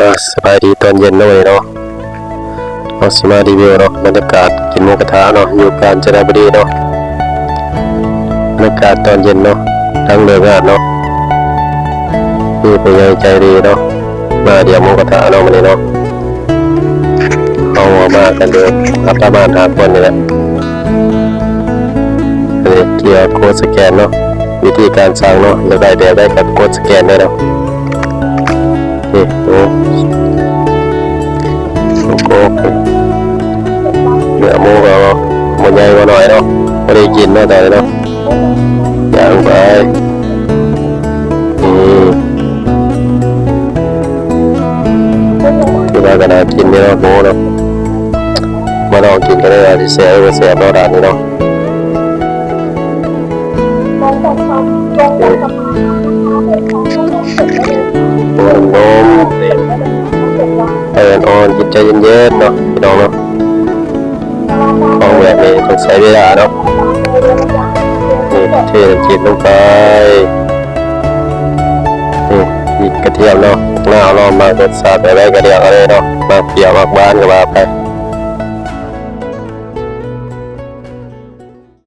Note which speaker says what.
Speaker 1: สบายดีตอนเย็นเนาะเนาะเอาสิมารีวิวเนาะบรรยากาศกินหมูกระทะเนาะอยู่กาญจนบุรีเนาะบรรยากาศตอนเย็นเนาะทั้งเลิกงานเนาะมีผู้ใหญ่ใจดีเนาะมาเดี๋ยวหมูกระทะเนาะมื้อนี้เนาะเอามากันเด้อรับประมาณ5คนนี่แหละนี่เกียร์โค้ดสแกนเนาะวิธีการสั่งเนาะแล้วได้แบบได้กับโค้ดสแกนได้เนาะนี่โอ้โหเนื้อหมูก็มันใหญ่กว่าหน่อยเนาะไม่ได้กินเนาะแต่เนาะย่างไปที่ว่าก็น่ากินเนาะหมูเนาะมาลองกินกันเลยที่เสียไปเสียเนาะร้านนี้เนาะนมอ่อนกินใจเย็นๆเนาะพี่น้องเนาะของแบบนี้ต้องใช้เวลาเนาะนี่เทน้ำจิ้มลงไปนี่อีกกระเทียมเนาะหน้าเรามารสชาติอะไรก็เรียกอะไรเนาะมาเปรี้ยวมากหวานก็ว่าไป